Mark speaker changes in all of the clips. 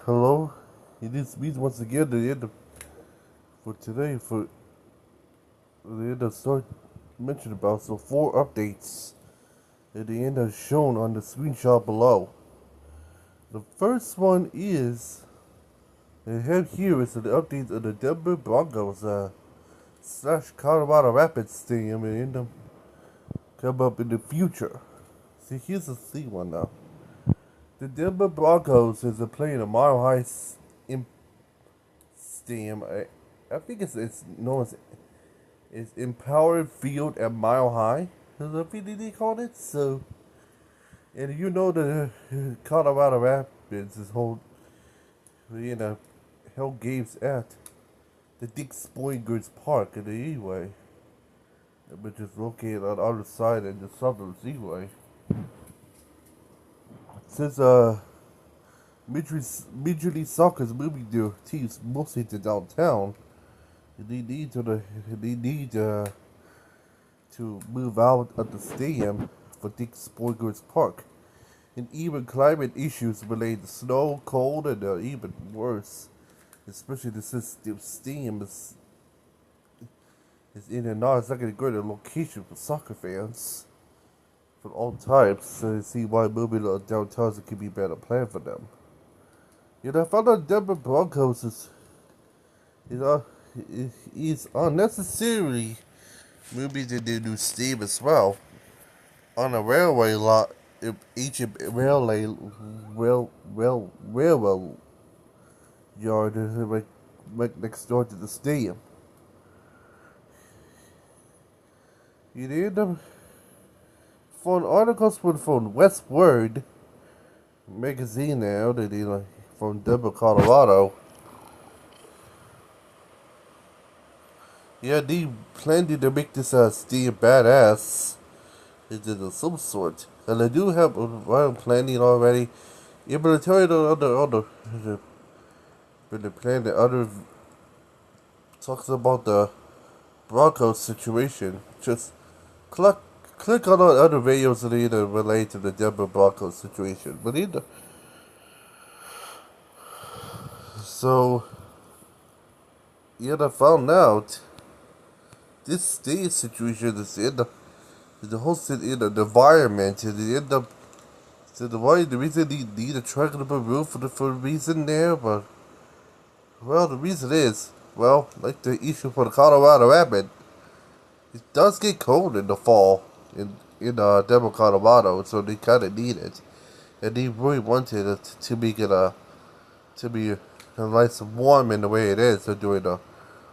Speaker 1: Hello, it is me once again. The end of, for today for the end of start mentioned about so four updates at the end are shown on the screenshot below. The first one is I have here is the update of the Denver Broncos slash Colorado Rapids Stadium and end them come up in the future. See, here's the thing one now. The Denver Broncos is playing a Mile High Stadium. I think it's known as is Empowered Field at Mile High. Is that what they called it? So, and you know the Colorado Rapids is held games at the Dick Sporting Goods Park in the Eway, which is located on the other side in the suburbs anyway. Since Major League Soccer's moving their teams mostly to downtown, they need to move out of the stadium for Dick Sporting Goods Park. And even climate issues related to snow, cold, and even worse, especially since the stadium is in and out. It's not going to go to a location for soccer fans from all types. So you see why moving to downtown could be a better plan for them. I found out Denver Broncos is unnecessarily moving to their new stadium as well on a railway lot, ancient railroad yard right next door to the stadium. You need them for articles from Westward magazine now that from Denver, Colorado. Yeah, they planning to make this stadium badass into some sort. And I do have one planning already. Yeah, but I tell you when the plan the other talks about the Broncos situation. Just click on the other videos that either relate to the Denver Broncos situation. But either so I found out this state situation is in the whole city in the environment and the end up so the reason they need a trackable roof for the reason there, but well the reason is like the issue for the Colorado Rapids, it does get cold in the fall in Denver, Colorado, so they kind of need it, and they really wanted it to make it to be nice and warm in the way it is during the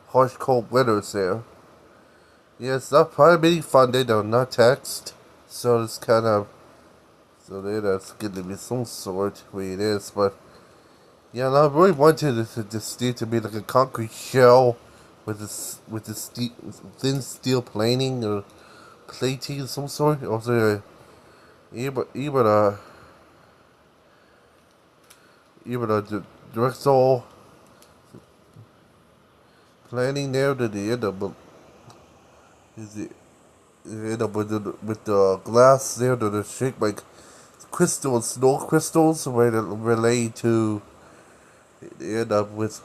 Speaker 1: harsh cold winters there. Yes, that's probably being funded or not taxed, so it's kind of so that's going to be some sort way it is, but yeah, and I really wanted the steel to be like a concrete shell with this thin steel plating or plating of some sort. Also, even a directional planning there that they end up is it end up with the glass there that are shaped like crystal and snow crystals where they relate to they end up with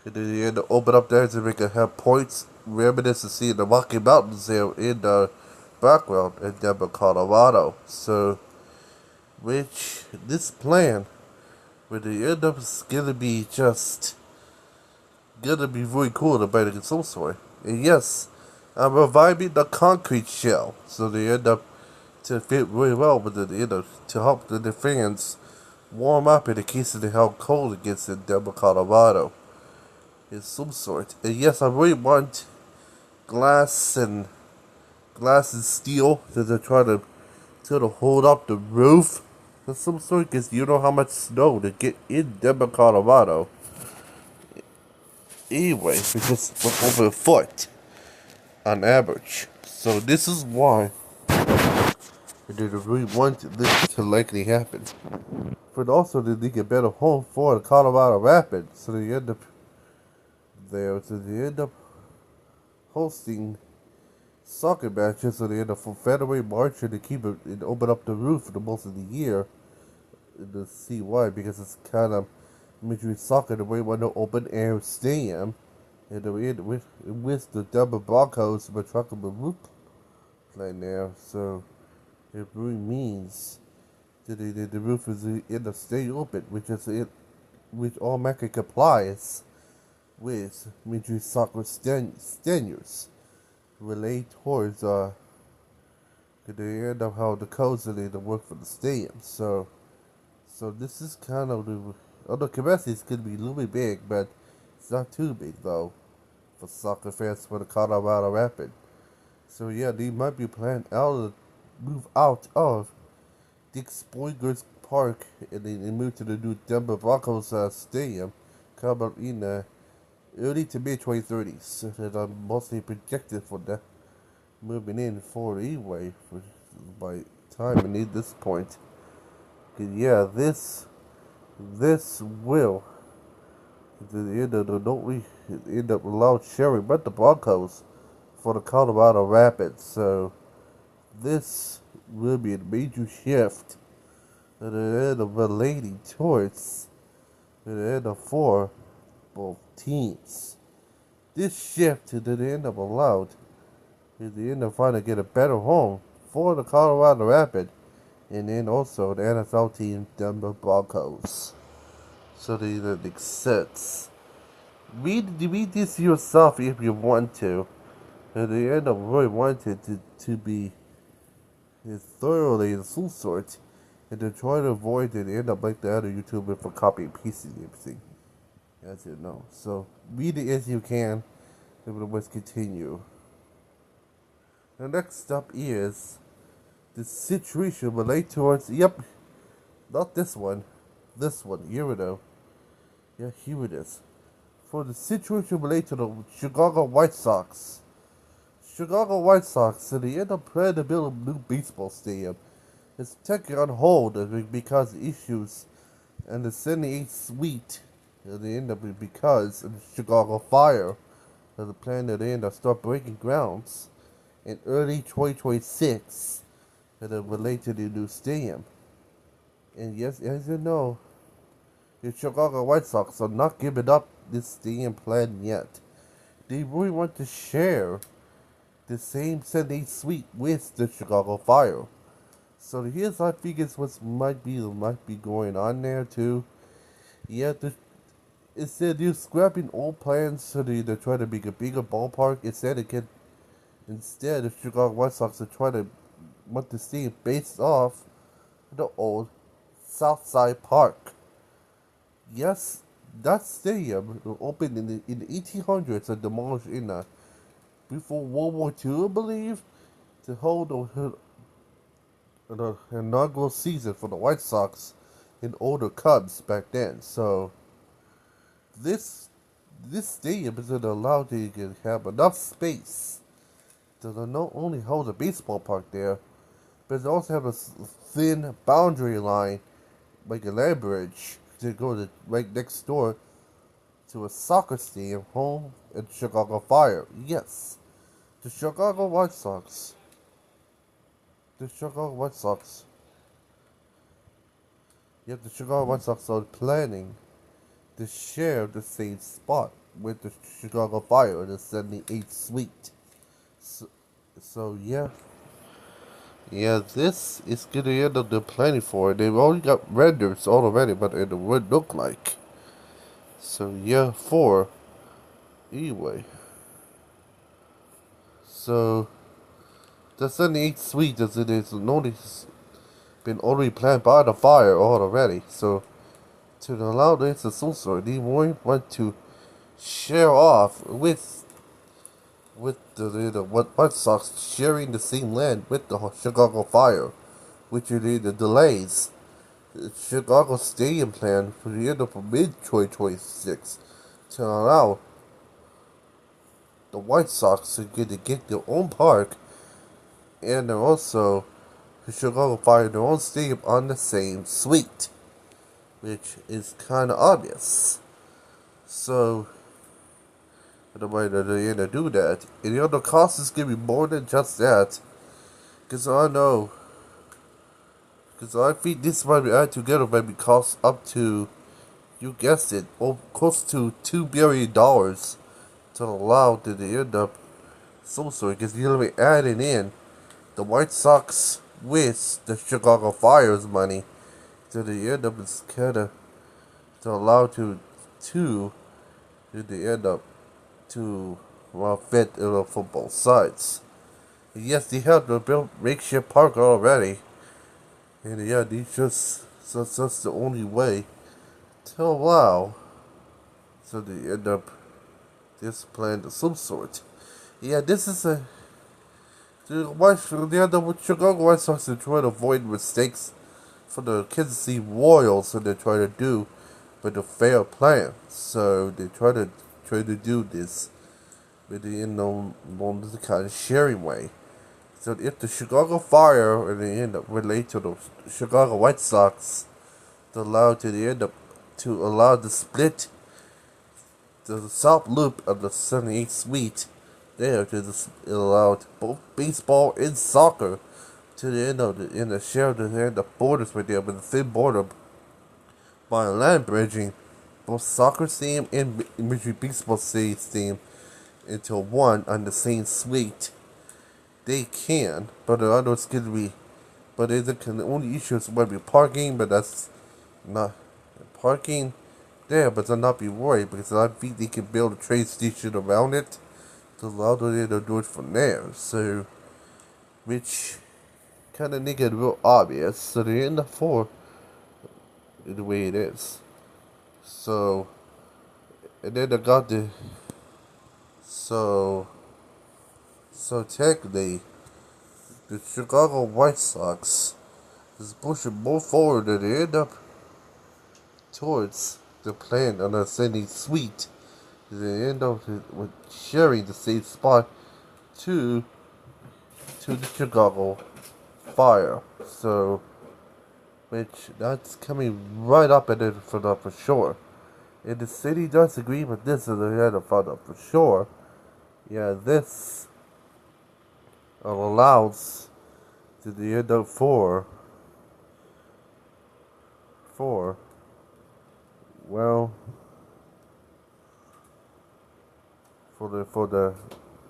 Speaker 1: they end up open up there to make it have points reminiscent to see the Rocky Mountains there in the background in Denver, Colorado. So which this plan where they end up is gonna be just gonna be really cool to buy it in some sort. And yes, I'm reviving the concrete shell, so they end up to fit really well with to help the fans warm up in the case of how cold it gets in Denver, Colorado. In some sort. And yes, I really want glass and steel to try to hold up the roof of some sort, because you know how much snow to get in Denver, Colorado. Anyway, because we're over a foot on average. So this is why I didn't really want this to likely happen. But also they need a better home for the Colorado Rapids, so they end up hosting soccer matches, so they end up from February, March, and they keep it and open up the roof for the most of the year. to see why, because it's kind of Major League Soccer, the way want to open air stadium, and with the double Broncos, but talking about roof right now, so it really means that the roof is in the stay open, which automatically complies with Major League Soccer standards relate towards the end of how the codes are to work for the stadium. So this is kind of the other capacity is going to be a little bit big, but it's not too big though for soccer fans for the Colorado Rapids. So yeah, they might be planning move out of Dick Spoiler's Park and then move to the new Denver Broncos stadium, come up in the early to mid 2030s. That are mostly projected for that moving in forward anyway by time and at this point. Yeah, this will end up allowed sharing but the Broncos for the Colorado Rapids. So this will be a major shift at the end of relating towards the end of for both teams. This shift to the end of allowed is the end of trying to get a better home for the Colorado Rapids and then also the NFL team Denver Broncos. So that makes sense. Read this yourself if you want to. At the end of really wanted to be thoroughly in some sort and to try to avoid it and end up like the other YouTuber for copy and pasting everything. As you know. So read it as you can and let's continue. The next up is the situation relate towards not this one. This one, here it is. Yeah, here it is. For the situation related to the Chicago White Sox. Chicago White Sox, so they end up planning to build a new baseball stadium. It's taken on hold because of issues and the 78th suite. They end up because of the Chicago fire. The plan that they end up start breaking grounds in early 2026 that are related to the new stadium. And yes, as you know, the Chicago White Sox are not giving up this stadium plan yet. They really want to share the same 78th suite with the Chicago Fire. So here's I think is what might be going on there too. Yeah, instead of scrapping old plans so they try to make a bigger ballpark, instead the Chicago White Sox are trying to want the stadium based off the old Southside Park. Yes, that stadium opened in the 1800s and demolished before World War II, I believe, to hold the inaugural season for the White Sox and older Cubs back then. So this stadium is going to allow you to have enough space to not only hold a baseball park there, but it also have a thin boundary line, like a land bridge, to go to right next door to a soccer stadium home at Chicago Fire. Yes, the Chicago White Sox. The Chicago White Sox. Yet the Chicago White Sox are planning to share the same spot with the Chicago Fire in the 78th suite. So yeah. Yeah, this is going to end up they're planning for it. They've already got renders already, but it would look like. So yeah, anyway. So the 78th suite as it is noticed been already planned by the fire already. So to allow this to sort, they want to share off with the White Sox sharing the same land with the Chicago Fire, which are the delays. The Chicago Stadium plan for the end of mid-2026 to allow the White Sox to get their own park and they're also the Chicago Fire their own stadium on the same suite, which is kind of obvious. So the way that they're gonna do that, and the cost is gonna be more than just that, because I know Because I think this might be added together maybe cost up to, you guessed it, close to $2 billion to allow to the end up some sort. Because you're going to be adding in the White Sox with the Chicago Fire's money to the end up is kind of to allow to the end up to fit for both sides. And yes, they have the built makeshift park already, and yeah, these that's the only way to allow so they end up this plan of some sort. Yeah, this is the end up with Chicago White Sox are trying to avoid mistakes for the Kansas City Royals, so they try to do with a fair plan. So they try to do this with the the kind of sharing way. So if the Chicago Fire and they end up relate to the Chicago White Sox, to allow to the end up to allow the split the south loop of the 78th suite there to allow both baseball and soccer to the end of the share the end of borders right there with the thin border by land bridging both soccer stadium and Major League Baseball stadium into one on the same suite. They can, but the other is going to be, but the only issue is going to be parking, but that's not parking there, but they'll not be worried because I think they can build a train station around it to allow them to do it from there. So, which kind of make it real obvious. So they're in the four the way it is. So, and then I got so technically, the Chicago White Sox is pushing more forward and they end up towards the plan on a Sunday suite. They end up with sharing the same spot to the Chicago Fire. So, which that's coming right up at it for sure. And the city does agree with this, and they had to find out for sure. Yeah, this allows to the end up for well for the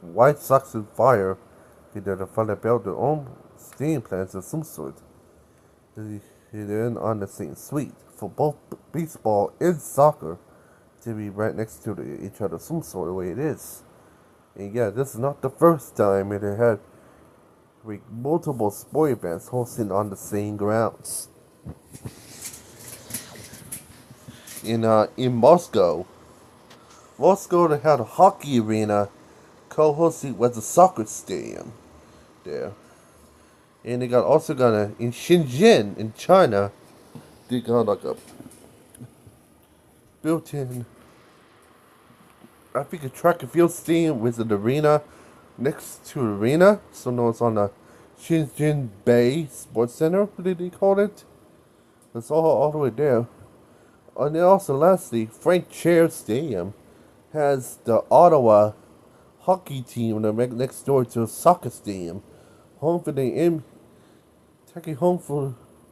Speaker 1: White Sox and Fire, they're trying to build their own steam plants of some sort. They're in on the same suite for both baseball and soccer to be right next to each other, some sort of way it is. And yeah, this is not the first time it had multiple sport events hosting on the same grounds. In Moscow, they had a hockey arena co-hosting with a soccer stadium there. And they also got in Shenzhen in China, they got like a built-in, I think, a track and field stadium with an arena next to the arena. So no, it's on the Shenzhen Bay Sports Center, what did they call it? It's all the way there. And then also lastly, Frank Chair Stadium has the Ottawa hockey team next door to a soccer stadium. Home for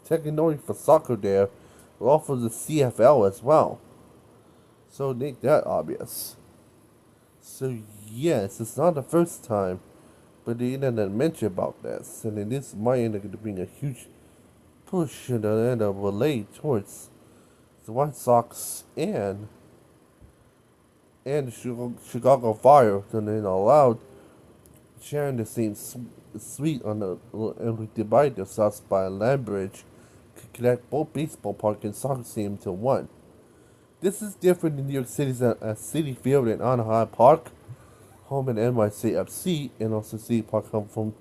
Speaker 1: taking only for soccer there, but also the CFL as well. So make that obvious. So yes, it's not the first time, but the internet mentioned about this, and then this might end up being a huge push and end up relate towards the White Sox and the Chicago Fire, and then allowed sharing the same suite on and we divide themselves by a land bridge to connect both baseball park and soccer stadium to one. This is different in New York City's City Field and Anaheim Park, home in NYCFC, and also City Park home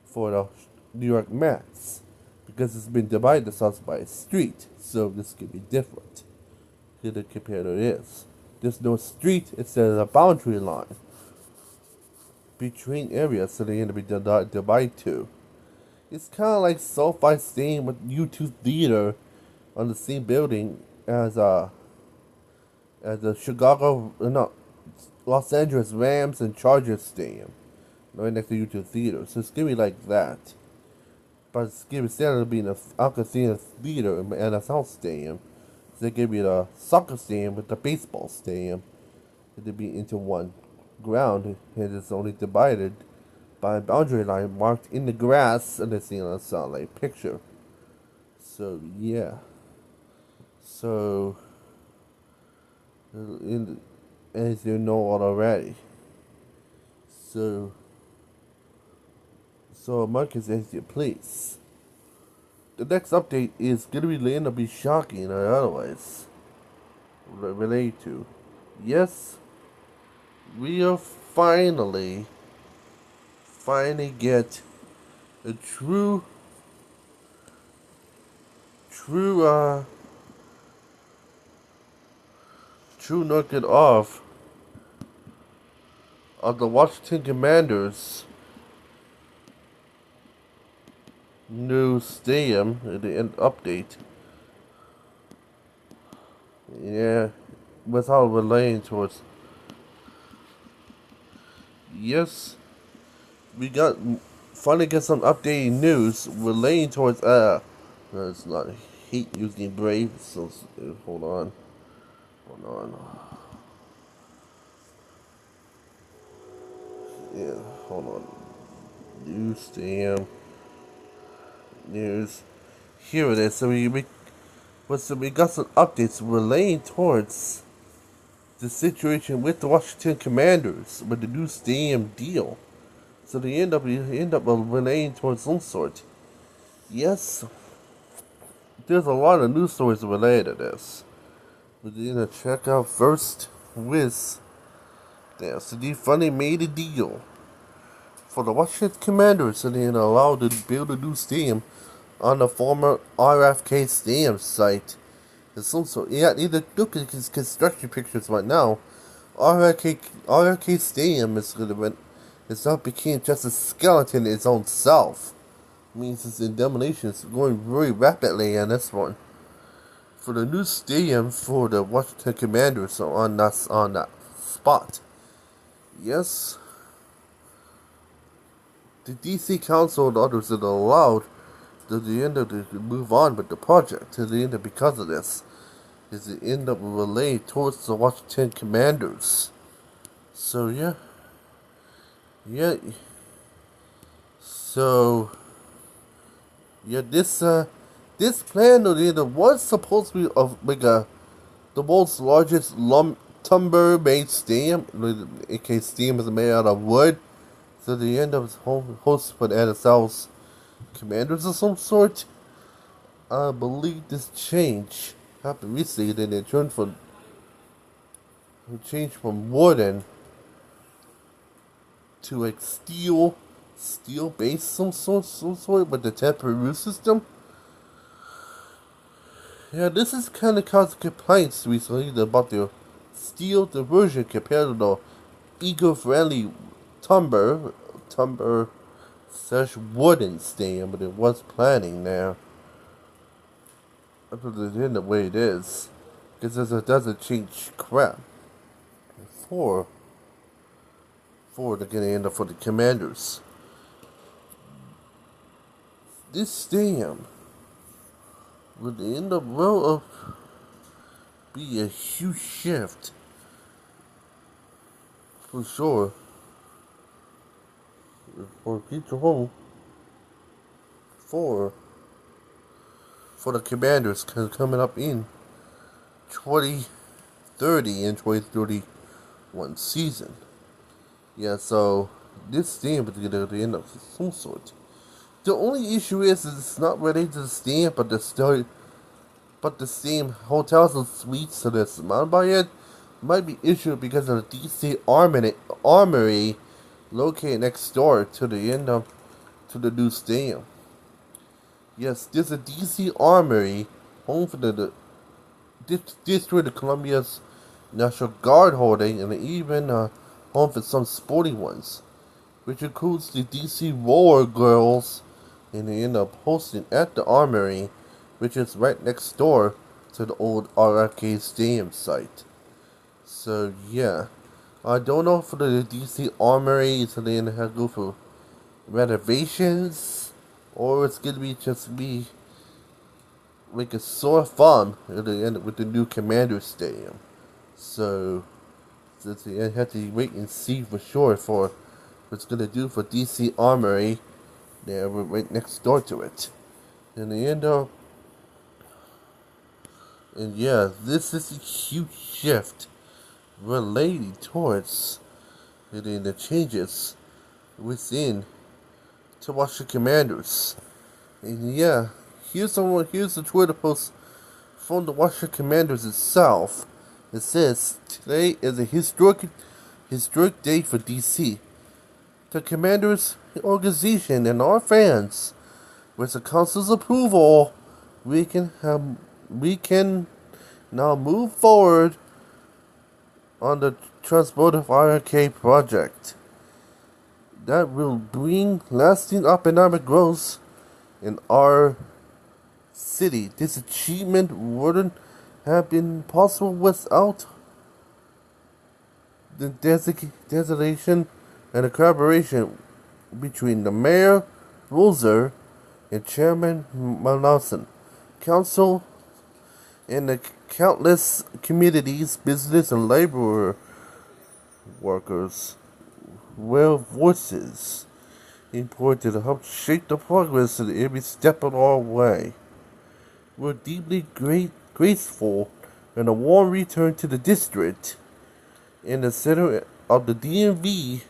Speaker 1: for the New York Mets, because it's been divided themselves by a street, so this could be different compared to this. There's no street, it's a boundary line between areas, so they're going to be divided to. It's kind of like SoFi Stadium with U2 Theater on the same building as the Los Angeles Rams and Chargers Stadium, right next to U2 Theater. So it's going to be like that. but instead of being an Arkansas Theater in the NFL stadium, so they gave you the soccer stadium with the baseball stadium. It'd be into one ground, and it's only divided by a boundary line marked in the grass, and it's in a satellite picture. So yeah, so as you know already, so Marcus, as you please. The next update is gonna be shocking or otherwise related to. Yes, we are finally get a true, true nugget of the Washington Commanders' new stadium in the end update. Yeah, without relating towards. Yes, we finally get some updated news relating towards no, it's not. I hate using Brave, so hold on. Yeah, hold on. News, damn. News. Here it is. So we got some updates relating towards the situation with the Washington Commanders with the new stadium deal. So they end up relating towards some sort. Yes, there's a lot of news stories related to this. But you're gonna check out first with there. So they finally made a deal for the Washington Commanders, and they're allowed to build a new stadium on the former RFK Stadium site. It's also either look at his construction pictures right now. RFK Stadium it's now became just a skeleton in its own self. It means its demolition is going very rapidly on this one. For the new stadium for the Washington Commanders on that spot. Yes, the DC Council and others that allowed to the end of to move on with the project to the end of because of this is the end up relayed towards the Washington Commanders. So yeah. So yeah, this plan was supposed to be of like the world's largest timber-made stadium. aka stadium is made out of wood. So the end up host for the NFL's Commanders of some sort. I believe this change happened recently. Then they changed from wooden to like steel based some sort with the temporary roof system. Yeah, this is kind of caused complaints recently about the steel diversion compared to the eco-friendly timber / wooden stadium, but it was planning now. That's the way it is, because it doesn't change crap for the end up for the Commanders. This stadium would end up be a huge shift for sure for future home for the Commanders coming up in 2030 and 2031 season. Yeah, so this team is going to end up some sort. The only issue is it's not related to the stadium, but the same hotels and suites that it's surrounded by it might be issued because of the DC Armory located next door to the end of to the new stadium. Yes, there's a DC Armory, home for the District of Columbia's National Guard holding, and even home for some sporting ones, which includes the DC Roller Girls, and they end up hosting at the Armory, which is right next door to the old RFK Stadium site. So yeah, I don't know for the DC Armory, so they have to go for renovations or it's gonna be just be like a sort of fun at the end with the new Commander Stadium. So, you have to wait and see for sure for what it's gonna do for DC Armory. There, right next door to it. In the end, and yeah, this is a huge shift relating towards the changes within to watch the Commanders. And yeah, here's the Twitter post from the Washington Commanders itself. It says, "Today is a historic day for DC. The Commanders organization and our fans. With the council's approval, we can now move forward on the transformative RFK project that will bring lasting economic growth in our city. This achievement wouldn't have been possible without the designation and the collaboration between the Mayor, Roser, and Chairman Malausen, Council, and the countless communities, business, and labor workers were voices important to help shape the progress in every step of our way. We're deeply grateful and a warm return to the district in the center of the DMV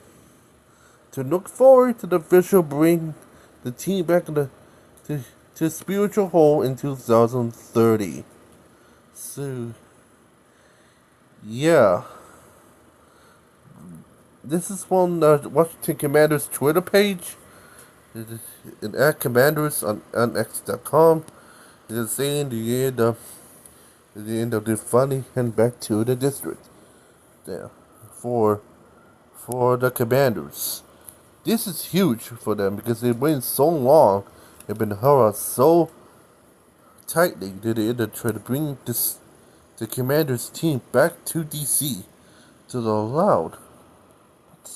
Speaker 1: to look forward to the official bring the team back to spiritual whole in 2030. So, yeah. This is from the Washington Commanders Twitter page. And at Commanders on X.com. It is saying the end of the funding and back to the district. There. For the Commanders. This is huge for them because they've waited so long. They've been held so tightly that they try to bring the Commanders team back to DC to the loud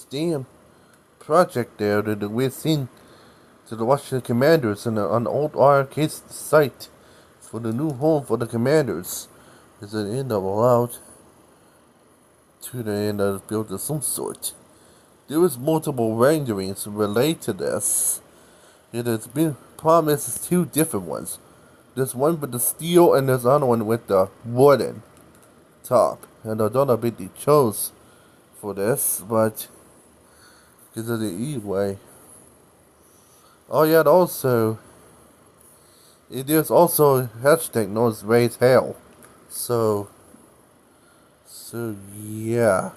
Speaker 1: damn project there that we've seen to the Washington Commanders on the old RFK site for the new home for the Commanders is an end of allowed to the end of the build of some sort. There is multiple renderings related to this. It has been promised two different ones. There's one with the steel and there's another one with the wooden top. And I don't know if they chose for this, but because of the E-way. Oh yeah, and also, there's also a hashtag known as Raise Hell. So yeah.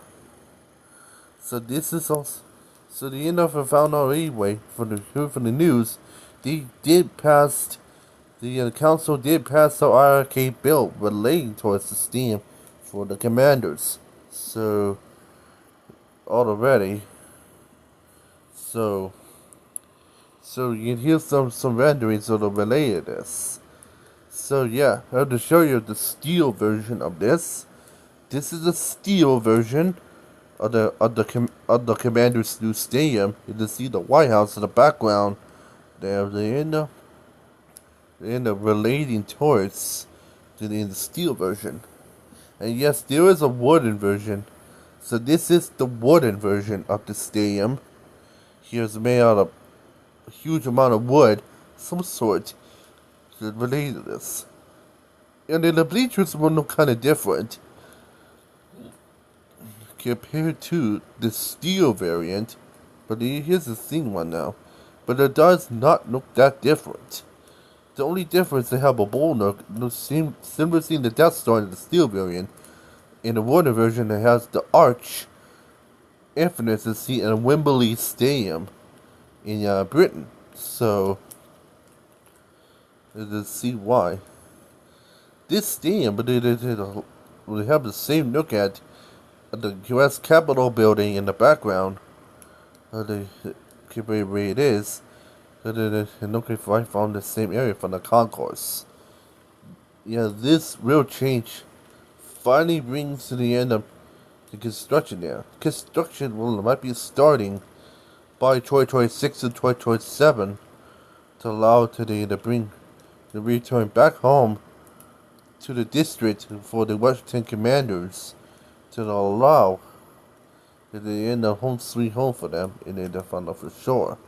Speaker 1: So this is also, so the end of the found out anyway from the news, they did pass, the council did pass the RFK bill relating towards the STEAM for the Commanders. So already. So you can hear some renderings of the related this. So yeah, I have to show you the steel version of this. This is the steel version of the Commanders' new stadium. You can see the White House in the background. There, they end up relating towards the steel version. And yes, there is a wooden version. So this is the wooden version of the stadium. Here's made out of a huge amount of wood, some sort, related to this. And then the bleachers will look kind of different compared to the steel variant. But here's the thing one now. But it does not look that different. The only difference, they have a bowl look similar to the Death Star in the steel variant. In the wooden version, it has the arch infinite to see in Wembley Stadium in Britain. So, let's see why. This stadium, but they have the same look at the U.S. Capitol building in the background. The where it is. And look if I found the same area from the concourse. Yeah, this real change finally brings to the end of the construction there. Construction might be starting by 2026 and 2027 to allow today to bring the return back home to the district for the Washington Commanders to allow the end of home sweet home for them in the final for sure.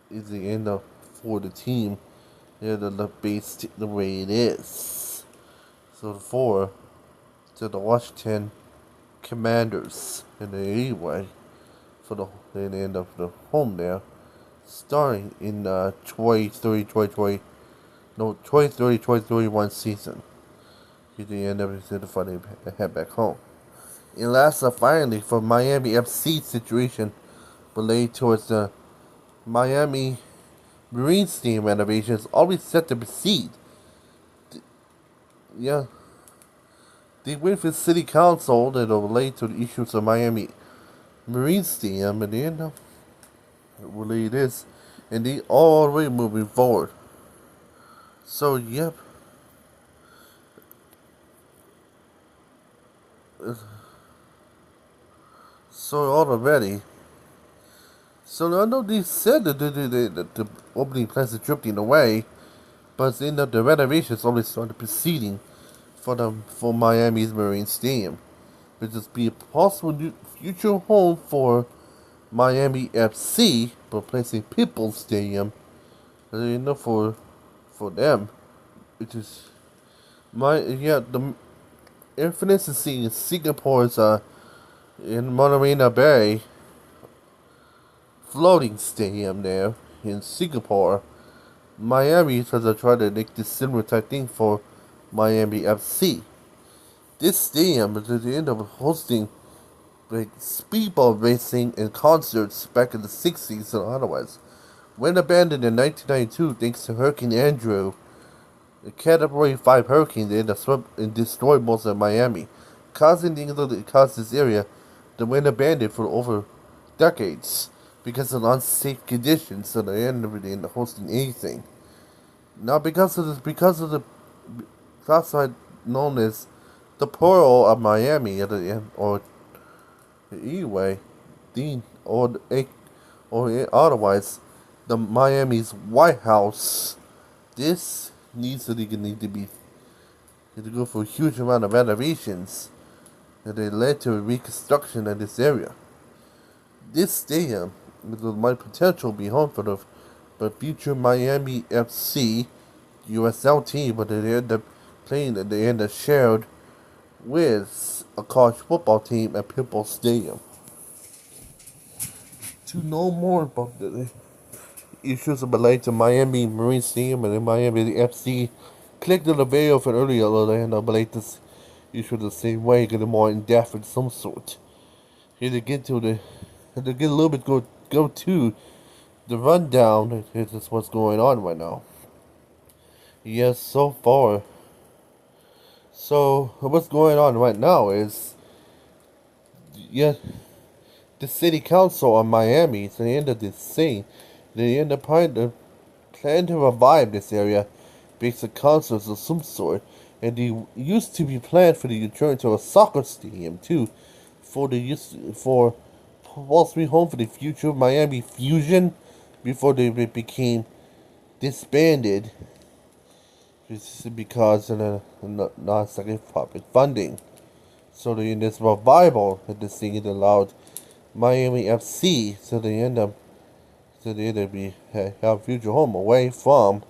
Speaker 1: Is the end of for the team. The base the way it is. So the 4 to the Washington Commanders in the anyway for the end of the home there, starting in 2030-2031 season. At the end of it, before they head back home. And last, finally, for Miami FC situation related towards the Miami Marine Stadium renovations, always set to proceed. The Winfield City Council that relate to the issues of Miami Marine Stadium, and then relate this, and they all the way moving forward. So yep. So already. So I know they said that the opening plans are drifting away, but the renovations already started proceeding for Miami's Marine Stadium, which is be a possible new future home for Miami FC, replacing Pitbull Stadium, for them, which is the infinite scene in Singapore's in Marina Bay floating stadium there in Singapore. Miami has tried to make this similar type thing for Miami FC. This stadium is at the end of hosting like speedball racing and concerts back in the 60s and otherwise. When abandoned in 1992 thanks to Hurricane Andrew, the Category 5 hurricane that swept and destroyed most of Miami, causing this area to remain abandoned for over decades because of unsafe conditions at the end of the day hosting anything. Now because of the classified known as the Pearl of Miami at the end, or anyway, or otherwise the Miami's White House, this need to go for a huge amount of renovations that led to a reconstruction of this area. This stadium might potential be home for the future Miami FC USL team, but they end up shared with a college football team at Pitbull Stadium. To know more about the issues related to Miami Marine Stadium and the Miami FC, click on the video for earlier and I'll relate this issue the same way, get it more in depth of some sort. Here to get a little bit go to the rundown. This is what's going on right now. Yes, so far. So what's going on right now is the city council of Miami at the end of this thing. They end up plan to revive this area based on concerts of some sort, and they used to be planned for the return to a soccer stadium too, for Wall Street home for the future Miami Fusion before they became disbanded because of not second public funding. So in this revival that this thing allowed Miami FC so they end up have future home away from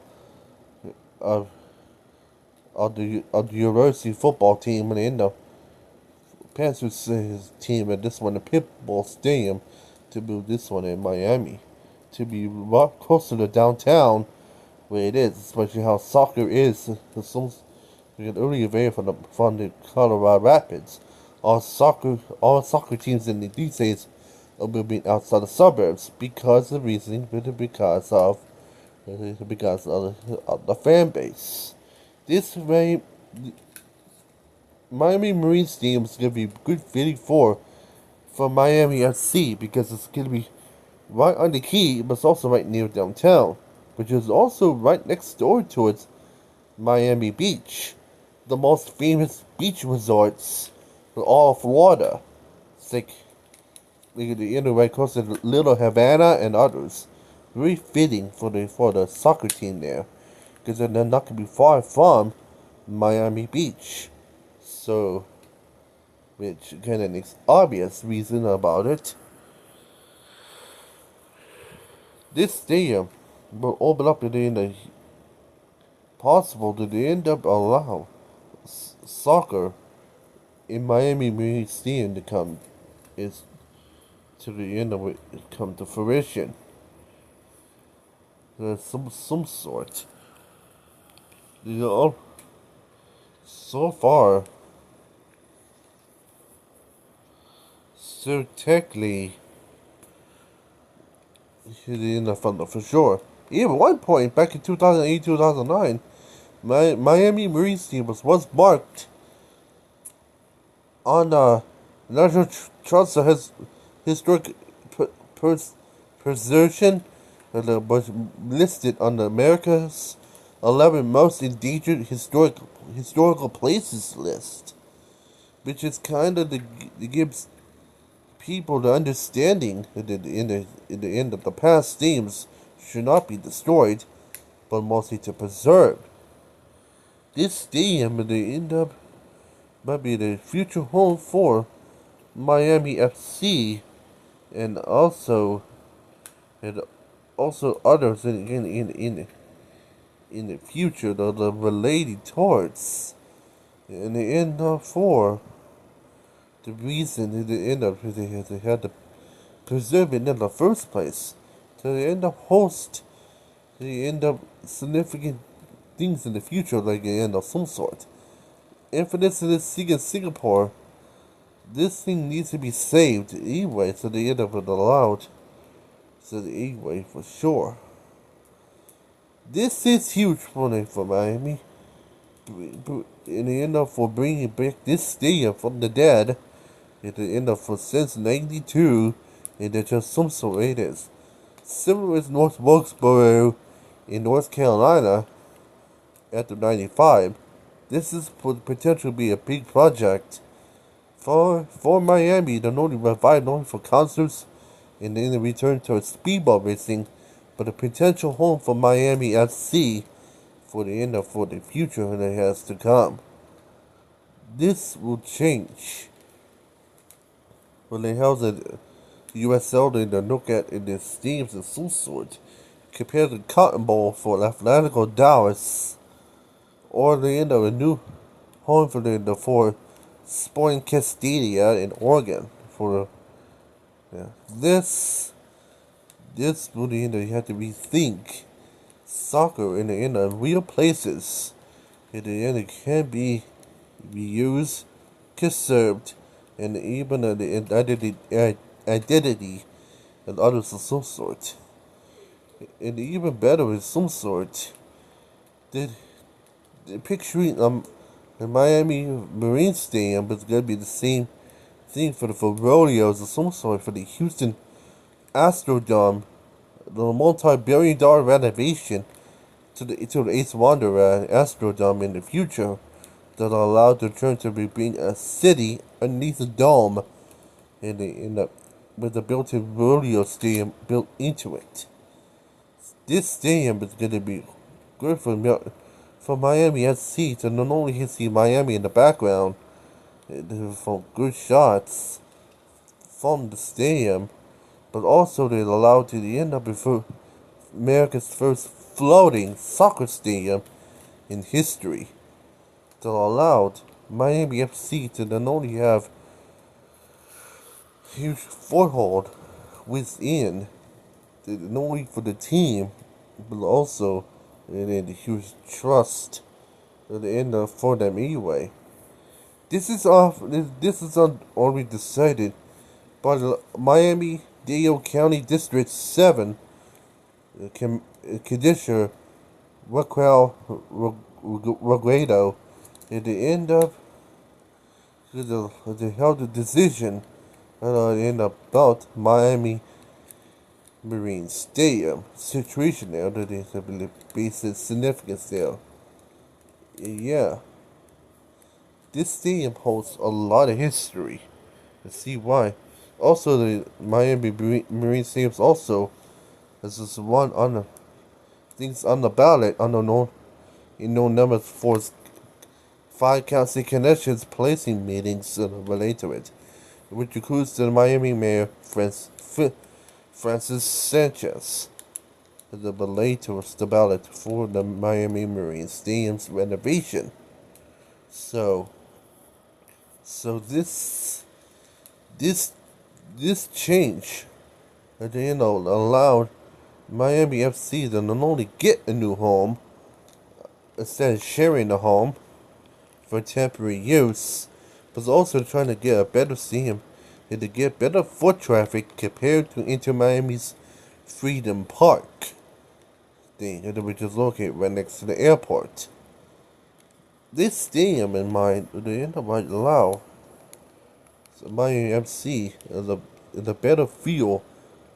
Speaker 1: the university football team, and they end up Panthers his team at this one, the Pitbull Stadium, to build this one in Miami, to be closer to downtown where it is, especially how soccer is. We get early available from the Colorado Rapids. All soccer teams in these days are moving outside the suburbs because of the fan base. This way, Miami Marine Stadium is going to be good fitting for Miami FC because it's going to be right on the key, but it's also right near downtown, which is also right next door to its Miami Beach, the most famous beach resorts in all of Florida. It's like the right close to Little Havana and others. very fitting for the soccer team there, because they're not going to be far from Miami Beach. So, which kind of makes obvious reason about it. This stadium will open up in the possible to end up allow soccer in Miami Marine Stadium to come is to the end of it come to fruition. There's some sort. So far, so technically, the end of for sure. Even one point back in 2008, 2009, Miami Marine Stadium was marked on National Trust has historic preservation, and was listed on the America's 11 most endangered historical places list, which is kind of it gives people the understanding that in the end of the past themes should not be destroyed, but mostly to preserve. This stadium at the end up might be the future home for Miami FC, and also others in the future that are related towards. In the end up for the reason in the end up they had to preserve it in the first place. To end up host they end up significant things in the future, like the end of some sort. And for this in Singapore, this thing needs to be saved anyway, so they end up allowed. So anyway, for sure. This is huge for Miami. In the end up for bringing back this stadium from the dead. At the end of for since '92, and that's just some sort it is. Similar with North Wilkesboro in North Carolina after '95. This is potentially be a big project for Miami, not only revive only for concerts and then the return to speedball racing, but a potential home for Miami FC for the end of for the future that has to come. This will change when they have the USL to look at in the teams of some sort, compared to Cotton Bowl for Athletico Dallas, or the end of a new home for the for Sporting Castadia in Oregon for this will the end of you have to rethink soccer in the end of real places. In the end it can be reused, conserved, and even the identity and others of some sort. And even better is some sort. The picturing the Miami Marine Stadium is gonna be the same thing for rodeos of some sort for the Houston Astrodome, the multi-billion-dollar renovation to the Ace Wanderer Astrodome in the future that are allowed to turn to being a city underneath a dome with a built-in rodeo stadium built into it. This stadium is going to be good for Miami FC to not only see Miami in the background for good shots from the stadium, but also they allowed to end up before America's first floating soccer stadium in history that allowed Miami FC to not only have huge foothold within, not only for the team, but also the huge trust at the end of for them anyway. This is already decided by the Miami-Dade County District 7 Commissioner Raquel Reguedo at the end of they held a decision about Miami Marine Stadium situation there, that is the basic significance there. Yeah, this stadium holds a lot of history. Let's see why. Also, the Miami Marine Stadium is also This is one on the things on the ballot on the known number for 5 county connections placing meetings related to it, which includes the Miami Mayor Francis Sanchez. The ballot for the Miami Marine Stadium's renovation. So this change, allowed Miami FC to not only get a new home instead of sharing a home for temporary use, but also trying to get a better stadium and to get better foot traffic compared to Inter Miami's Freedom Park thing, which is located right next to the airport. This stadium in mind, might allow Miami FC is a better feel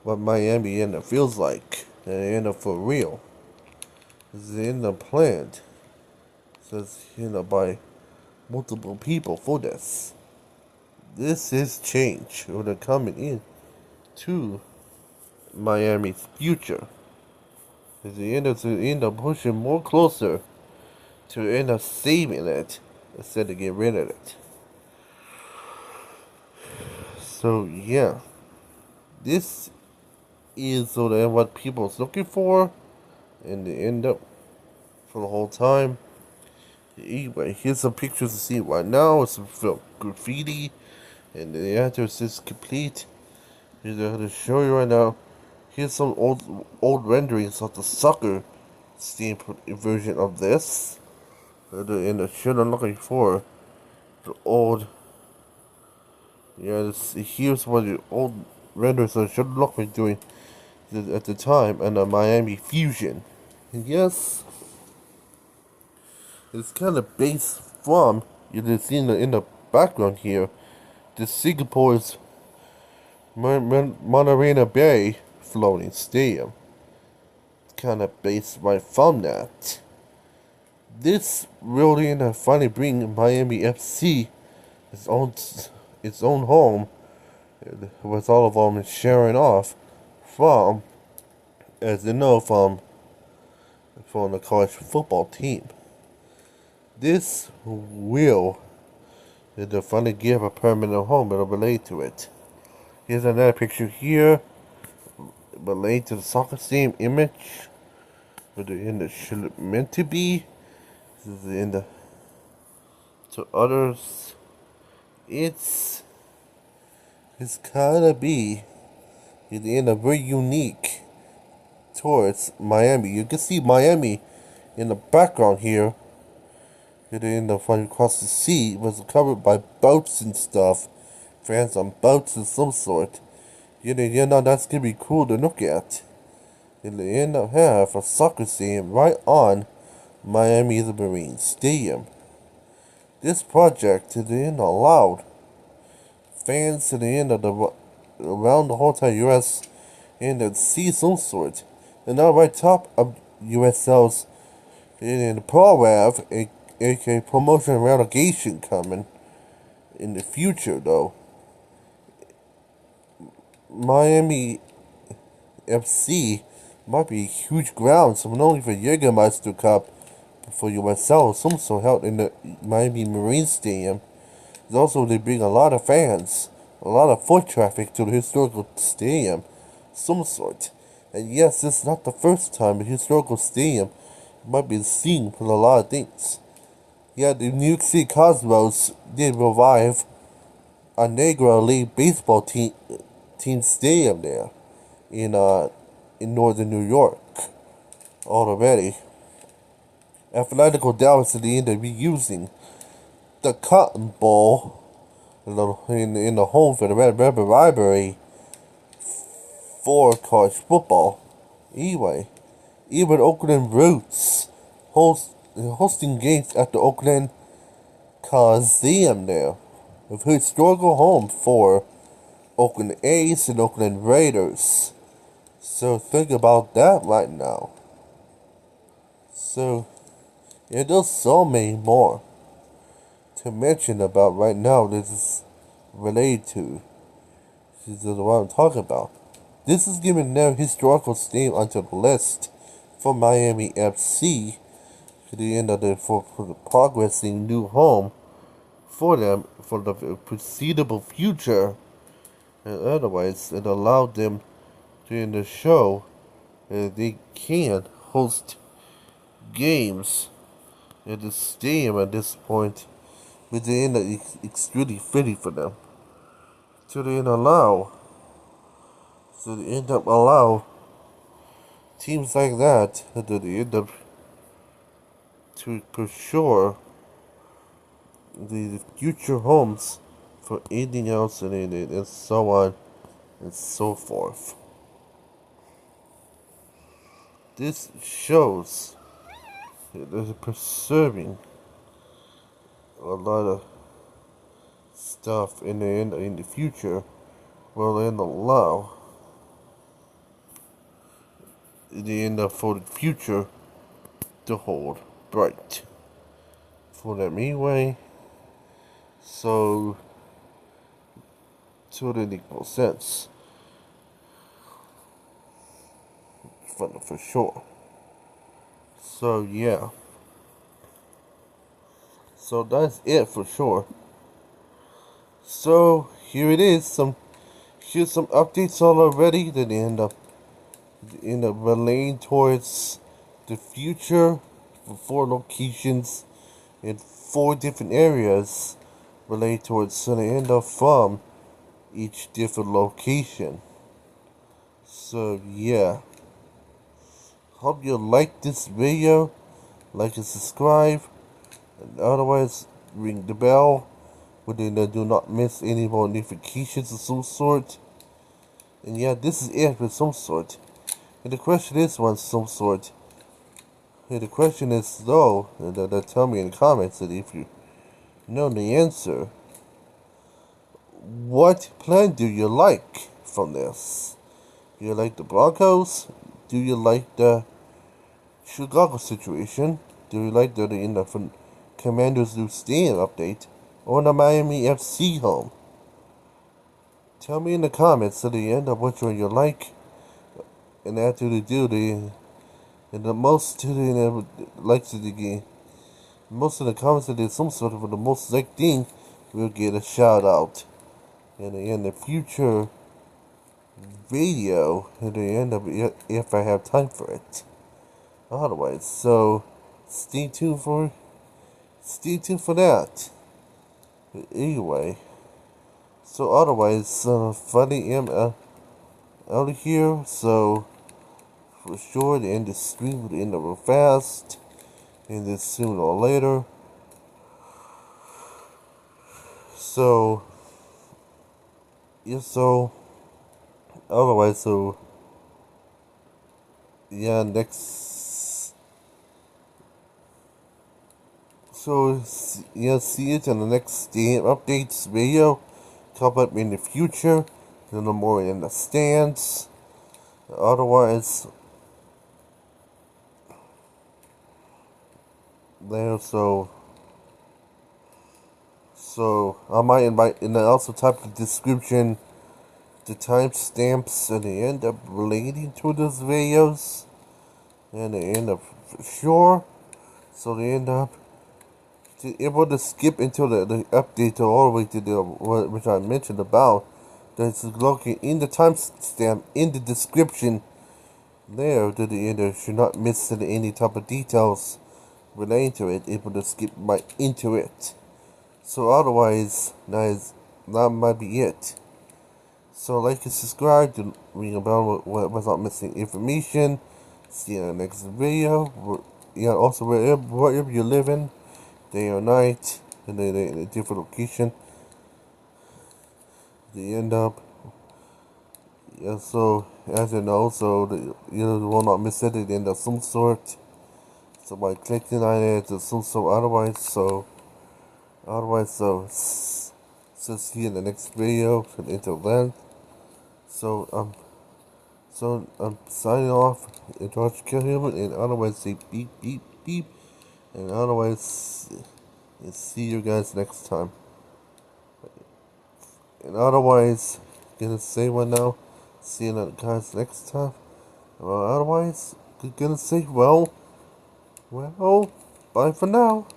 Speaker 1: what Miami feels like, and for real. It's planned. So it's by multiple people for this. This is change coming in to Miami's future. They end up pushing more closer to end up saving it instead of get rid of it. So yeah, this is what people's looking for, and they end up for the whole time. Anyway, here's some pictures to see right now. It's some graffiti, and the answer is complete. Here's to show you right now. Here's some old renderings of the soccer Steam version of this. And the shit I'm looking for, the old. Yeah, here's what the old renders I should look like doing at the time, and the Miami Fusion. And yes, it's kind of based from, you can see in the background here, the Singapore's Marina Bay floating stadium. It's kind of based right from that. This really finally bring Miami FC its own home, with all of them sharing off from, as you know, from the college football team. This will finally give a permanent home that'll relate to it. Here's another picture here, related to the soccer stadium image, should meant to be. This is to others. It's gotta be very unique towards Miami. You can see Miami in the background here. Flying across the sea was covered by boats and stuff. Fans on boats of some sort. That's gonna be cool to look at. They end up have a soccer stadium right on Miami's Marine Stadium. This project allowed fans to around the whole entire U.S. and see some sort. And now right top of USL's in the ProRav, aka promotion and relegation coming in the future though. Miami FC might be a huge grounds, not only for Jägermeister Cup, but for USL, some sort held in the Miami Marine Stadium. It's also they bring a lot of fans, a lot of foot traffic to the historical stadium, some sort. And yes, this is not the first time the historical stadium might be seen for a lot of things. Yeah, the New York City Cosmos did revive a Negro League baseball team stadium there in northern New York already. Athletical Dallas at the end of reusing the Cotton Bowl in the home for the Red River Library for college football. Anyway, even Oakland Roots hosting games at the Oakland Coliseum there, with historical home for Oakland A's and Oakland Raiders. So think about that right now. So, yeah, there's so many more to mention about right now. This is related to. This is what I'm talking about. This is giving their historical stadium onto the list for Miami FC to the end of for the progressing new home for them for the foreseeable future. And otherwise, it allowed them to end the show. They can host games at the stadium at this point, but they end up extremely fitting for them. So they end up allow teams like that to end up to pursue the future homes for anything else and so on and so forth. This shows that they're preserving a lot of stuff in the future will then allow the end up for the future to hold bright for them anyway. So it makes no sense for sure. So yeah. So that's it for sure. So here it is. Here's some updates all already that end up relaying towards the future for 4 locations in 4 different areas related towards the end up from each different location. So yeah. Hope you like this video. Like and subscribe. And otherwise ring the bell. Within that do not miss any more notifications of some sort. And yeah, this is it with some sort. And the question is one some sort. And the question is though, that tell me in the comments that if you know the answer, what plan do you like from this? Do you like the Broncos? Do you like the Chicago situation? Do you like the end of Commanders new stadium update? Or the Miami FC home? Tell me in the comments at the end of which one you like. And after they do, and the most to the likes of the game. Most of the comments that did some sort of the most liked thing will get a shout out. And in the future video at the end of it if I have time for it. Otherwise, so stay tuned for that. But anyway, so otherwise, Funny am out of here. So for sure, the end of the stream will end up real fast, and this sooner or later. So yeah, so otherwise, so yeah, next. So yeah, see it in the next game updates video. Come up in the future, a little more in the stands. Otherwise, there. So I might invite, and I also type the description, the timestamps, and they end up relating to those videos, and they end up sure. So they end up able to skip into the update all the way to the which I mentioned about. That's located in the timestamp in the description. There, to the end, should not miss any type of details relating to it. Able to skip right into it. So otherwise, that might be it. So like and subscribe to ring a bell without missing information. See you in the next video. Yeah, also wherever you're living, day or night, and then in a different location. They end up. Yeah, so as you know, so you will not miss it. They end up some sort. So by clicking on it, it's some sort otherwise, so see you in the next video. And until then, so I'm signing off. And George Kill him, and otherwise say beep beep beep, and otherwise see you guys next time. And otherwise, gonna say one now. See you guys next time. Otherwise, gonna say, well, bye for now.